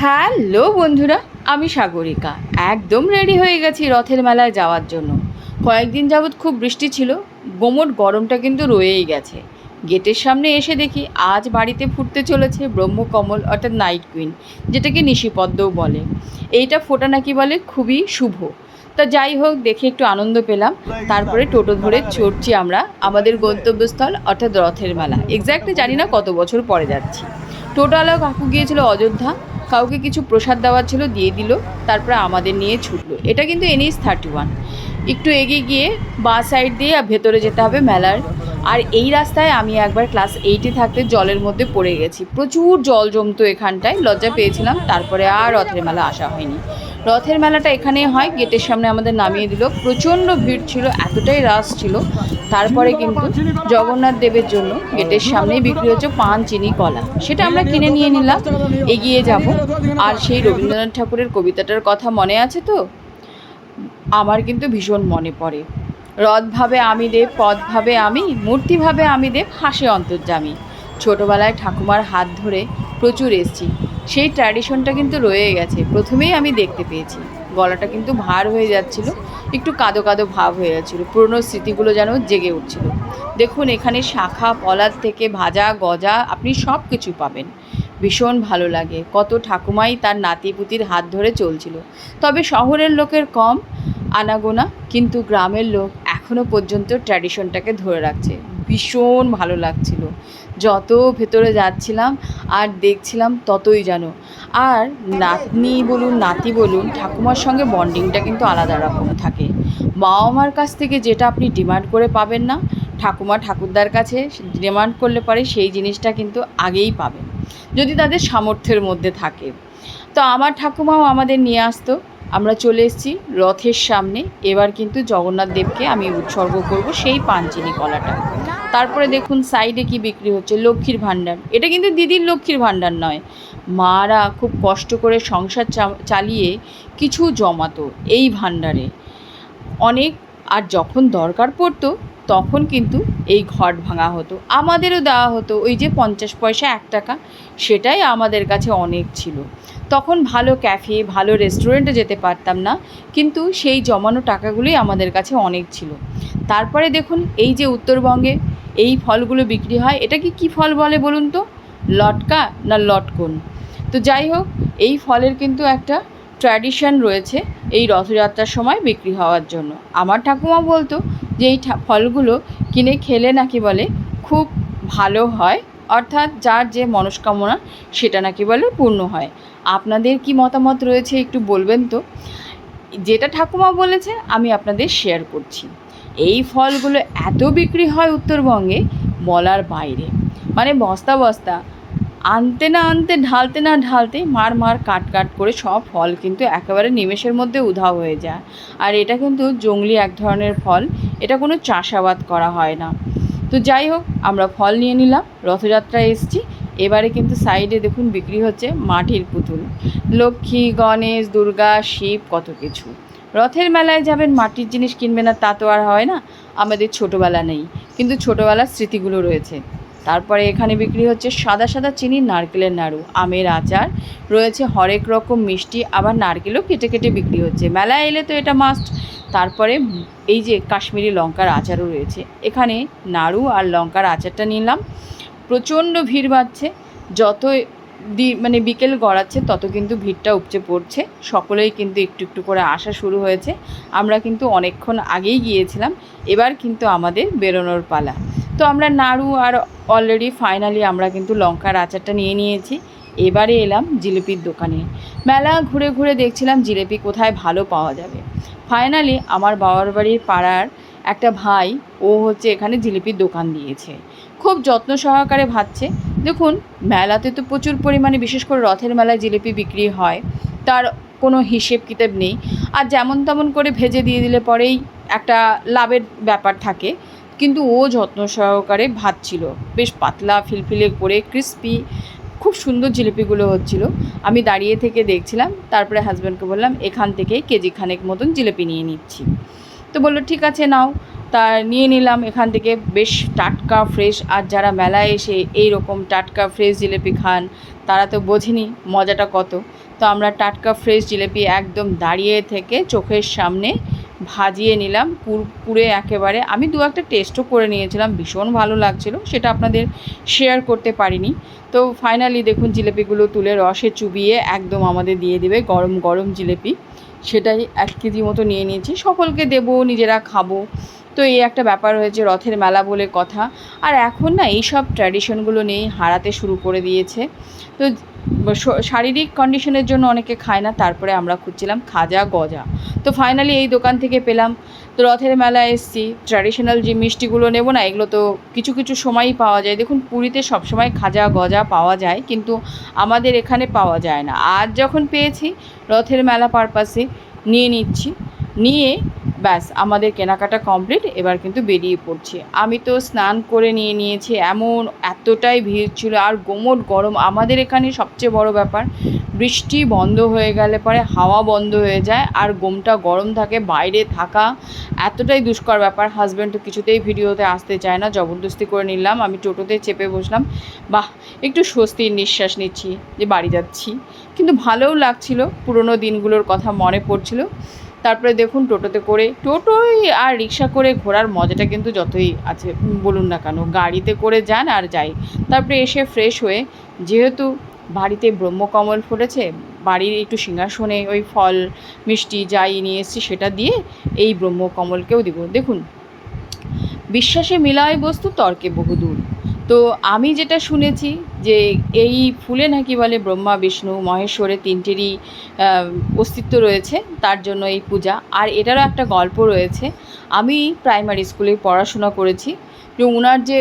Hello বন্ধুরা, আমি সাগরিকা। একদম রেডি হয়ে গেছি রথের মেলায় যাওয়ার জন্য। কয়েকদিন যাবৎ খুব বৃষ্টি ছিল, গোমোট গরমটা কিন্তু রয়েই গেছে। গেটের সামনে এসে দেখি আজ বাড়িতে ফুটতে চলেছে ব্রহ্মকমল অর্থাৎ নাইট কুইন, যেটাকে নিশিপদ্মও বলে। এইটা ফোটা নাকি বলে খুবই শুভ। তা যাই হোক, দেখে একটু আনন্দ পেলাম। তারপরে টোটো ধরে চড়ছি আমরা আমাদের গন্তব্যস্থল অর্থাৎ রথের মেলা। এক্স্যাক্টলি জানি না কত বছর পরে যাচ্ছি। টোটোওয়ালা কাকু গিয়েছিল অযোধ্যা, কাউকে কিছু প্রসাদ দেওয়ার ছিল, দিয়ে দিল। তারপরে আমাদের নিয়ে ছুটলো। এটা কিন্তু NH-31। একটু এগিয়ে গিয়ে বাঁ সাইড দিয়ে ভেতরে যেতে হবে মেলার। আর এই রাস্তায় আমি একবার ক্লাস 8-এ থাকতে জলের মধ্যে পড়ে গেছি। প্রচুর জল জমতো এখানটায়, লজ্জা পেয়েছিলাম। তারপরে আর রথের মেলা আসা হয়নি। রথের মেলাটা এখানেই হয়, গেটের সামনে আমাদের নামিয়ে দিল। প্রচণ্ড ভিড় ছিল, এতটাই রাশ ছিল। তারপরে কিন্তু জগন্নাথ দেবের জন্য গেটের সামনেই বিক্রি হচ্ছে পান, চিনি, কলা। সেটা আমরা কিনে নিয়ে নিলাম, এগিয়ে যাব। আর সেই রবীন্দ্রনাথ ঠাকুরের কবিতাটার কথা মনে আছে তো? আমার কিন্তু ভীষণ মনে পড়ে। রথ ভাবে আমি দেব, পথ ভাবে আমি, মূর্তি ভাবে আমি দেব, হাসে অন্তর্যামী। ছোটোবেলায় ঠাকুমার হাত ধরে প্রচুর এসছি, সেই ট্র্যাডিশনটা কিন্তু রয়ে গেছে। প্রথমেই আমি দেখতে পেয়েছি, গলাটা কিন্তু ভার হয়ে যাচ্ছিল, একটু কাঁদো কাঁদো ভাব হয়ে যাচ্ছিলো। পুরনো স্মৃতিগুলো যেন জেগে উঠছিল। দেখুন, এখানে শাখা পলার থেকে ভাজা গজা আপনি সব কিছু পাবেন। ভীষণ ভালো লাগে। কত ঠাকুমাই তার নাতিপুতির হাত ধরে চলছিল। তবে শহরের লোকের কম আনাগোনা, কিন্তু গ্রামের লোক এখনও পর্যন্ত ট্র্যাডিশনটাকে ধরে রাখছে। ভীষণ ভালো লাগছিল। যত ভেতরে যাচ্ছিলাম আর দেখছিলাম ততই যেন। আর নাতনি বলুন নাতি বলুন, ঠাকুমার সঙ্গে বন্ডিংটা কিন্তু আলাদা রকম থাকে। বাবা মার কাছ থেকে যেটা আপনি ডিমান্ড করে পাবেন না, ঠাকুমা ঠাকুরদার কাছে ডিমান্ড করলে পরে সেই জিনিসটা কিন্তু আগেই পাবেন, যদি তাদের সামর্থ্যের মধ্যে থাকে। তো আমার ঠাকুমাও আমাদের নিয়ে আসতো। আমরা চলে এসেছি রথের সামনে। এবার কিন্তু জগন্নাথ দেবকে আমি উৎসর্গ করব সেই পান, চিনি, কলাটা। তারপরে দেখুন সাইডে কি বিক্রি হচ্ছে, লক্ষ্মীর ভাণ্ডার। এটা কিন্তু দিদির লক্ষ্মীর ভাণ্ডার নয়, মারা খুব কষ্ট করে সংসার চালিয়ে কিছু জমাতো এই ভাণ্ডারে অনেক। আর যখন দরকার পড়তো তখন কিন্তু এই ঘট ভাঙা হতো, আমাদেরও দেওয়া হতো ওই যে 50 পয়সা 1 টাকা। সেটাই আমাদের কাছে অনেক ছিল। তখন ভালো ক্যাফে, ভালো রেস্টুরেন্টে যেতে পারতাম না, কিন্তু সেই জমানো টাকাগুলোই আমাদের কাছে অনেক ছিল। তারপরে দেখুন, এই যে উত্তরবঙ্গে এই ফলগুলো বিক্রি হয়, এটা কি ফল বলে বলুন তো? লটকা না লটকন? তো যাই হোক, এই ফলের কিন্তু একটা ট্র্যাডিশন রয়েছে এই রথযাত্রার সময় বিক্রি হওয়ার জন্য। আমার ঠাকুমা বলতো যে এই ফলগুলো কিনে খেলে নাকি বলে খুব ভালো হয়, অর্থাৎ যার যে মনস্কামনা সেটা নাকি বলে পূর্ণ হয়। আপনাদের কি মতামত রয়েছে একটু বলবেন তো? যেটা ঠাকুমা বলেছে আমি আপনাদের শেয়ার করছি। এই ফলগুলো এত বিক্রি হয় উত্তরবঙ্গে, বলার বাইরে। মানে বস্তা বস্তা আনতে না আনতে, ঢালতে না ঢালতে, মার কাট করে সব ফল কিন্তু একেবারে নিমেষের মধ্যে উধাও হয়ে যায়। আর এটা কিন্তু জংলি এক ধরনের ফল, এটা কোনো চাষাবাদ করা হয় না। তো যাই হোক, আমরা ফল নিয়ে নিলাম, রথযাত্রায় এসেছি। এবারে কিন্তু সাইডে দেখুন বিক্রি হচ্ছে মাটির পুতুল, লক্ষ্মী, গণেশ, দুর্গা, শিব, কত কিছু। রথের মেলায় যাবেন, মাটির জিনিস কিনবে না তা তো আর হয় না। আমাদের ছোটোবেলা নেই, কিন্তু ছোটোবেলার স্মৃতিগুলো রয়েছে। তারপরে এখানে বিক্রি হচ্ছে সাদা সাদা চিনির নারকেলের নাড়ু, আমের আচার রয়েছে, হরেক রকম মিষ্টি, আবার নারকেলও কেটে কেটে বিক্রি হচ্ছে। মেলায় এলে তো এটা মাস্ট। তারপরে এই যে কাশ্মীরি লঙ্কার আচারও রয়েছে। এখানে নাড়ু আর লঙ্কার আচারটা নিলাম। প্রচণ্ড ভিড় বাড়ছে, যত মানে বিকেল গড়াচ্ছে তত কিন্তু ভিড়টা উপচে পড়ছে। সকলেই কিন্তু একটু একটু করে আসা শুরু হয়েছে। আমরা কিন্তু অনেকক্ষণ আগেই গিয়েছিলাম, এবার কিন্তু আমাদের বেরোনোর পালা। তো আমরা নাড়ু আর অলরেডি ফাইনালি আমরা কিন্তু লঙ্কার আচারটা নিয়ে নিয়েছি। এবারে এলাম জিলিপির দোকানে। মেলা ঘুরে ঘুরে দেখছিলাম জিলিপি কোথায় ভালো পাওয়া যাবে। ফাইনালি আমার বাবার বাড়ির পাড়ার একটা ভাই, ও হচ্ছে এখানে জিলিপির দোকান দিয়েছে। খুব যত্ন সহকারে ভাজছে। দেখুন, মেলাতে তো প্রচুর পরিমাণে, বিশেষ করে রথের মেলায় জিলিপি বিক্রি হয়, তার কোনো হিসেব কিতাব নেই। আর যেমন তেমন করে ভেজে দিয়ে দিলে পরেই একটা লাভের ব্যাপার থাকে, কিন্তু ও যত্ন সহকারে ভাজছিল, বেশ পাতলা ফিলফিলে করে ক্রিস্পি, খুব সুন্দর জিলিপিগুলো হচ্ছিল। আমি দাঁড়িয়ে থেকে দেখছিলাম। তারপরে হাজব্যান্ডকে বললাম এখান থেকে কেজি খানেক মতন জিলিপি নিয়ে নিচ্ছি। তো বললো ঠিক আছে নাও। তা নিয়ে নিলাম এখান থেকে, বেশ টাটকা ফ্রেশ। আর যারা মেলায় এসে এই রকম টাটকা ফ্রেশ জিলিপি খান, তারা তো বোঝেনি মজাটা কত। তো আমরা টাটকা ফ্রেশ জিলেপি একদম দাঁড়িয়ে থেকে চোখের সামনে ভাজিয়ে নিলাম কুরকুরে একেবারে। আমি দু একটা টেস্টও করে নিয়েছিলাম, ভীষণ ভালো লাগছিলো, সেটা আপনাদের শেয়ার করতে পারিনি। তো ফাইনালি দেখুন জিলেপিগুলো তুলে রসে চুবিয়ে একদম আমাদের দিয়ে দেবে গরম গরম জিলেপি। সেটাই 1 কেজি মতো নিয়ে নিয়েছি, সকলকে দেবো, নিজেরা খাবো। তো এই একটা ব্যাপার হয়েছে, রথের মেলা বলে কথা। আর এখন না এইসব ট্র্যাডিশনগুলো নেই, হারাতে শুরু করে দিয়েছে। তো শারীরিক কন্ডিশনের জন্য অনেকে খায় না, তারপরে আমরা খুঁজছিলাম খাজা গজা। তো ফাইনালি এই দোকান থেকে পেলাম। তো রথের মেলায় এসেছি, ট্র্যাডিশনাল যে মিষ্টিগুলো নেব না, এগুলো তো কিছু কিছু সময়ই পাওয়া যায়। দেখুন পুরীতে সবসময় খাজা গজা পাওয়া যায়, কিন্তু আমাদের এখানে পাওয়া যায় না। আজ যখন পেয়েছি রথের মেলা পারপাসে নিয়ে নিচ্ছি, নিয়ে ব্যাস আমাদের কেনাকাটা কমপ্লিট। এবার কিন্তু বেরিয়ে পড়ছি। আমি তো স্নান করে নিয়ে নিয়েছি, এতটাই ভিড় ছিল আর গোমোট গরম। আমাদের এখানে সবচেয়ে বড় ব্যাপার, বৃষ্টি বন্ধ হয়ে গেলে পরে হাওয়া বন্ধ হয়ে যায় আর গোমটা গরম থাকে, বাইরে থাকা এতটাই দুষ্কর ব্যাপার। হাজব্যান্ড তো কিছুতেই ভিডিওতে আসতে চায় না, জবরদস্তি করে নিলাম, আমি টোটোতে চেপে বসলাম। বাহ, একটু স্বস্তির নিঃশ্বাস নিচ্ছি যে বাড়ি যাচ্ছি। কিন্তু ভালোও লাগছিল, পুরনো দিনগুলোর কথা মনে পড়ছিল। তারপরে দেখুন টোটোতে করে, টোটোই আর রিক্সা করে ঘোরার মজাটা কিন্তু যতই আছে বলুন না কেন, গাড়িতে করে যান আর যাই। তারপরে এসে ফ্রেশ হয়ে, যেহেতু বাড়িতে ব্রহ্মকমল ফুটেছে, বাড়ির একটু সিংহাসনে ওই ফল মিষ্টি যাই নিয়ে এসেছি সেটা দিয়ে এই ব্রহ্মকমলকেও দিব। দেখুন, বিশ্বাসে মিলায় বস্তু তর্কে বহুদূর। তো আমি যেটা শুনেছি যে এই ফুলে নাকি বলে ব্রহ্মা বিষ্ণু মহেশ্বরের তিনটেরই অস্তিত্ব রয়েছে, তার জন্য এই পূজা। আর এটারও একটা গল্প রয়েছে। আমি প্রাইমারি স্কুলে পড়াশোনা করেছি, যে ওনার যে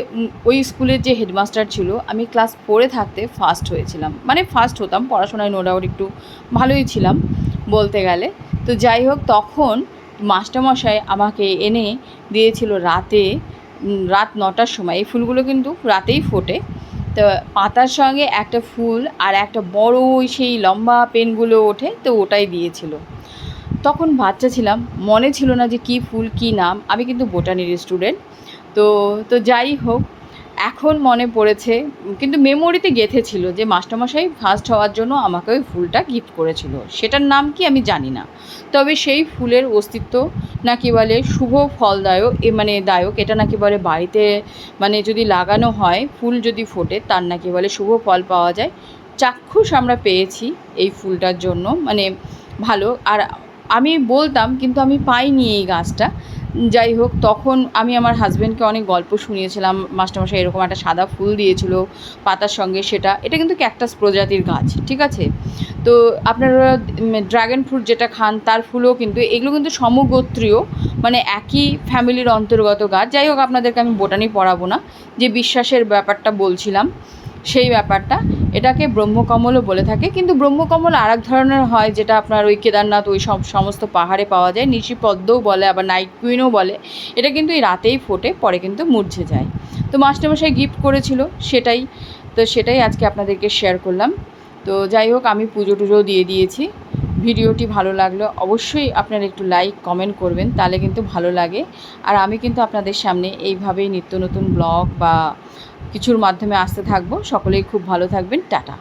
ওই স্কুলের যে হেডমাস্টার ছিল, আমি ক্লাস 4-এ থাকতে ফার্স্ট হয়েছিলাম, মানে ফার্স্ট হতাম পড়াশোনায়, নো ডাউট একটু ভালোই ছিলাম বলতে গেলে। তো যাই হোক, তখন মাস্টারমশাই আমাকে এনে দিয়েছিল রাত 9টার সময়। এই ফুলগুলো কিন্তু রাতেই ফোটে। তো পাতার সঙ্গে একটা ফুল আর একটা বড় সেই লম্বা পেনগুলো ওঠে, তো ওটাই দিয়েছিল। তখন বাচ্চা ছিলাম, মনে ছিল না যে কী ফুল কী নাম। আমি কিন্তু বোটানির স্টুডেন্ট। তো তো যাই হোক, এখন মনে পড়েছে, কিন্তু মেমোরিতে গেঁথেছিল যে মাস্টারমশাই ফার্স্ট হওয়ার জন্য আমাকে ওই ফুলটা গিফট করেছিল। সেটার নাম কি আমি জানি না, তবে সেই ফুলের অস্তিত্ব নাকি বলে শুভ ফলদায়ক, দায়ক। এটা নাকি বলে বাড়িতে মানে যদি লাগানো হয়, ফুল যদি ফোটে, তার নাকি বলে শুভ ফল পাওয়া যায়। চাক্ষুষ আমরা পেয়েছি এই ফুলটার জন্য, মানে ভালো। আর আমি বলতাম, কিন্তু আমি পাইনি এই গাছটা। যাই হোক, তখন আমি আমার হাজব্যান্ডকে অনেক গল্প শুনিয়েছিলাম, মাস্টারমশাই এরকম একটা সাদা ফুল দিয়েছিল পাতার সঙ্গে। এটা কিন্তু ক্যাকটাস প্রজাতির গাছ, ঠিক আছে। তো আপনারা ড্রাগন ফ্রুট যেটা খান, তার ফুলও কিন্তু, এগুলো কিন্তু সমগোত্রীয়, মানে একই ফ্যামিলির অন্তর্গত গাছ। যাই হোক, আপনাদেরকে আমি বোটানি পড়াবো না, যে বিশ্বাসের ব্যাপারটা বলছিলাম সেই ব্যাপারটা। এটাকে ব্রহ্মকমলও বলে থাকে, কিন্তু ব্রহ্মকমল আর এক ধরনের হয়, যেটা আপনার ওই কেদারনাথ ওই সমস্ত পাহাড়ে পাওয়া যায়। নিশিপদ্মও বলে, আবার নাইট কুইনও বলে। এটা কিন্তু এই রাতেই ফোটে, পরে কিন্তু মুরঝে যায়। তো মাস্টারমশাই গিফট করেছিল সেটাই আজকে আপনাদেরকে শেয়ার করলাম। তো যাই হোক, আমি পুজো টুজো দিয়ে দিয়েছি। ভিডিওটি ভালো লাগলো অবশ্যই আপনারা একটু লাইক কমেন্ট করবেন, তাহলে কিন্তু ভালো লাগে। আর আমি কিন্তু আপনাদের সামনে এইভাবেই নিত্য নতুন ব্লগ বা কিছুর মাধ্যমে আসতে থাকবো। সকলেই খুব ভালো থাকবেন, টাটা।